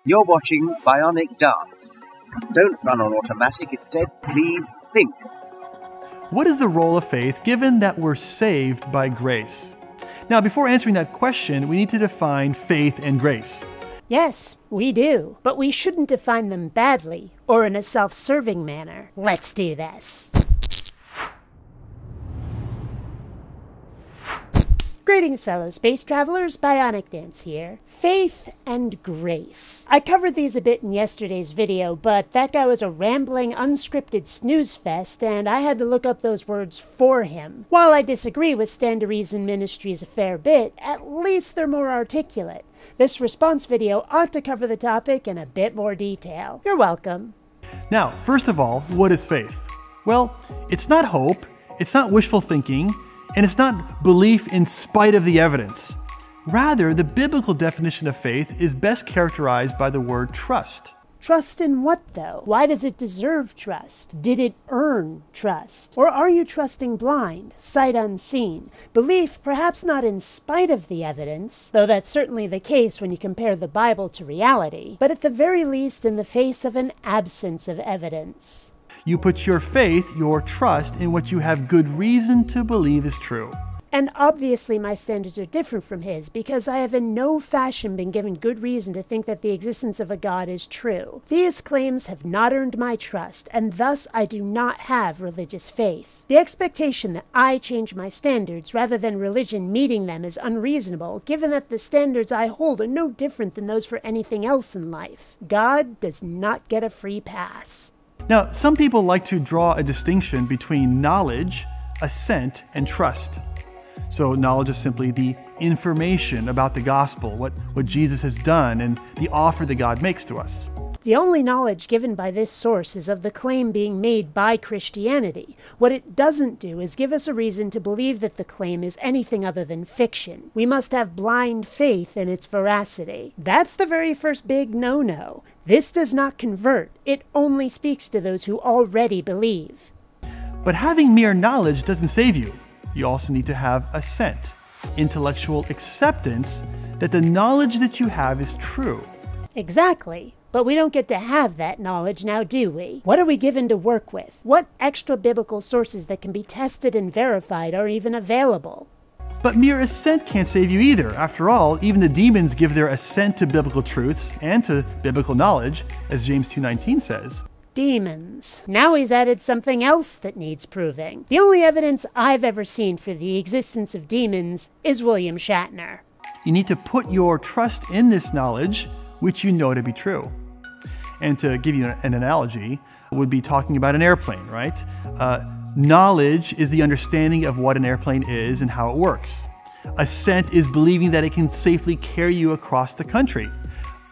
You're watching BionicDance. Don't run on automatic, instead, please think. What is the role of faith given that we're saved by grace? Now, before answering that question, we need to define faith and grace. Yes, we do, but we shouldn't define them badly or in a self-serving manner. Let's do this. Greetings, fellow space travelers. BionicDance here. Faith and grace. I covered these a bit in yesterday's video, but that guy was a rambling, unscripted snooze fest, and I had to look up those words for him. While I disagree with Reason Ministries a fair bit, at least they're more articulate. This response video ought to cover the topic in a bit more detail. You're welcome. Now, first of all, what is faith? Well, it's not hope, it's not wishful thinking, and it's not belief in spite of the evidence. Rather, the biblical definition of faith is best characterized by the word trust. Trust in what, though? Why does it deserve trust? Did it earn trust? Or are you trusting blind, sight unseen? Belief, perhaps not in spite of the evidence, though that's certainly the case when you compare the Bible to reality, but at the very least in the face of an absence of evidence. You put your faith, your trust, in what you have good reason to believe is true. And obviously my standards are different from his, because I have in no fashion been given good reason to think that the existence of a God is true. Theist claims have not earned my trust, and thus I do not have religious faith. The expectation that I change my standards rather than religion meeting them is unreasonable, given that the standards I hold are no different than those for anything else in life. God does not get a free pass. Now, some people like to draw a distinction between knowledge, assent, and trust. So knowledge is simply the information about the gospel, what Jesus has done, and the offer that God makes to us. The only knowledge given by this source is of the claim being made by Christianity. What it doesn't do is give us a reason to believe that the claim is anything other than fiction. We must have blind faith in its veracity. That's the very first big no-no. This does not convert. It only speaks to those who already believe. But having mere knowledge doesn't save you. You also need to have assent, intellectual acceptance that the knowledge that you have is true. Exactly. But we don't get to have that knowledge now, do we? What are we given to work with? What extra biblical sources that can be tested and verified are even available? But mere assent can't save you either. After all, even the demons give their assent to biblical truths and to biblical knowledge, as James 2:19 says. Demons. Now he's added something else that needs proving. The only evidence I've ever seen for the existence of demons is William Shatner. You need to put your trust in this knowledge, which you know to be true. And to give you an analogy, would be talking about an airplane, right? Knowledge is the understanding of what an airplane is and how it works. Assent is believing that it can safely carry you across the country.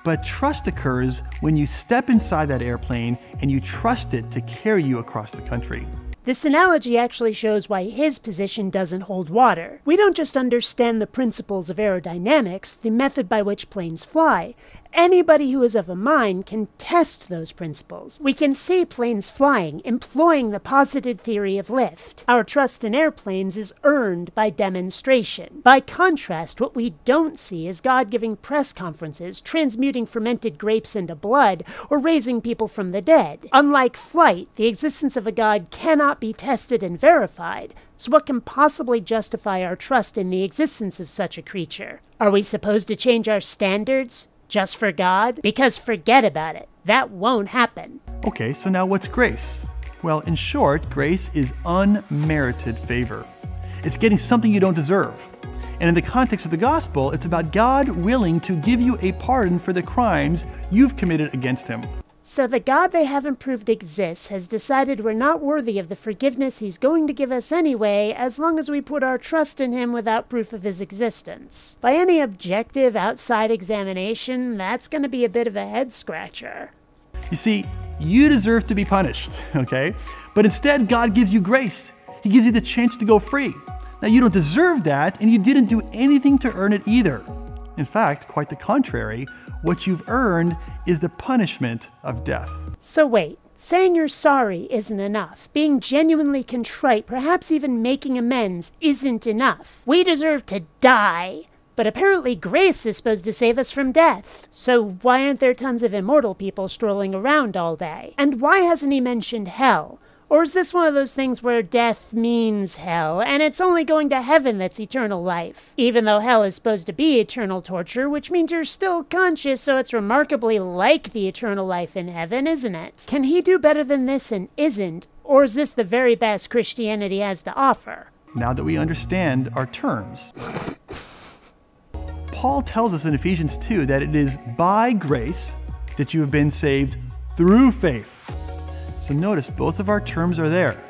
But trust occurs when you step inside that airplane and you trust it to carry you across the country. This analogy actually shows why his position doesn't hold water. We don't just understand the principles of aerodynamics, the method by which planes fly. Anybody who is of a mind can test those principles. We can see planes flying, employing the posited theory of lift. Our trust in airplanes is earned by demonstration. By contrast, what we don't see is God giving press conferences, transmuting fermented grapes into blood, or raising people from the dead. Unlike flight, the existence of a God cannot be tested and verified. So what can possibly justify our trust in the existence of such a creature? Are we supposed to change our standards just for God? Because forget about it. That won't happen. Okay, so now what's grace? Well, in short, grace is unmerited favor. It's getting something you don't deserve. And in the context of the gospel, it's about God willing to give you a pardon for the crimes you've committed against him. So the God they haven't proved exists has decided we're not worthy of the forgiveness he's going to give us anyway, as long as we put our trust in him without proof of his existence. By any objective outside examination, that's going to be a bit of a head-scratcher. You see, you deserve to be punished, okay? But instead, God gives you grace. He gives you the chance to go free. Now, you don't deserve that, and you didn't do anything to earn it either. In fact, quite the contrary, what you've earned is the punishment of death. So wait, saying you're sorry isn't enough. Being genuinely contrite, perhaps even making amends, isn't enough. We deserve to die. But apparently grace is supposed to save us from death. So why aren't there tons of immortal people strolling around all day? And why hasn't he mentioned hell? Or is this one of those things where death means hell, and it's only going to heaven that's eternal life? Even though hell is supposed to be eternal torture, which means you're still conscious, so it's remarkably like the eternal life in heaven, isn't it? Can he do better than this and isn't? Or is this the very best Christianity has to offer? Now that we understand our terms, Paul tells us in Ephesians 2 that it is by grace that you have been saved through faith. So notice both of our terms are there.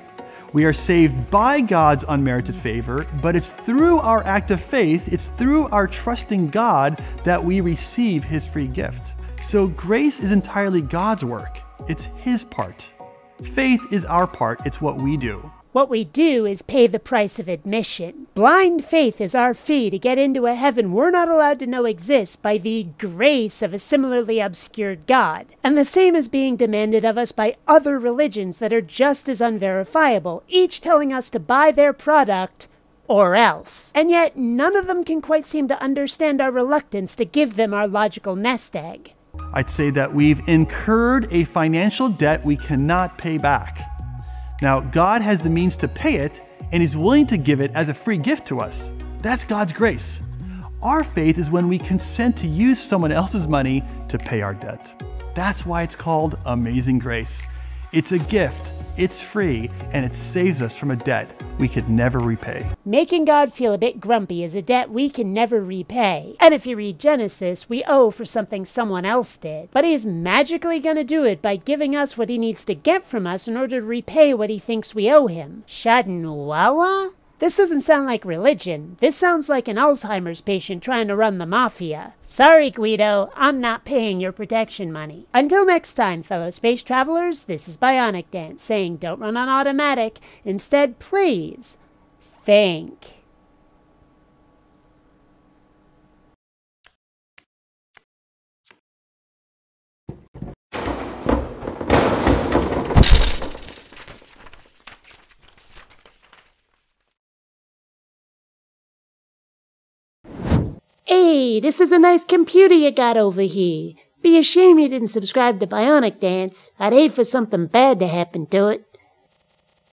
We are saved by God's unmerited favor, but it's through our act of faith, it's through our trusting God that we receive his free gift. So grace is entirely God's work. It's his part. Faith is our part. It's what we do. What we do is pay the price of admission. Blind faith is our fee to get into a heaven we're not allowed to know exists by the grace of a similarly obscured God. And the same is being demanded of us by other religions that are just as unverifiable, each telling us to buy their product or else. And yet none of them can quite seem to understand our reluctance to give them our logical nest egg. I'd say that we've incurred a financial debt we cannot pay back. Now, God has the means to pay it, and he's willing to give it as a free gift to us. That's God's grace. Our faith is when we consent to use someone else's money to pay our debt. That's why it's called amazing grace. It's a gift, it's free, and it saves us from a debt we could never repay. Making God feel a bit grumpy is a debt we can never repay. And if you read Genesis, we owe for something someone else did. But he's magically going to do it by giving us what he needs to get from us in order to repay what he thinks we owe him. Shadinwawa? This doesn't sound like religion. This sounds like an Alzheimer's patient trying to run the mafia. Sorry, Guido, I'm not paying your protection money. Until next time, fellow space travelers, this is BionicDance saying don't run on automatic. Instead, please, think. Hey, this is a nice computer you got over here. Be a shame you didn't subscribe to BionicDance. I'd hate for something bad to happen to it.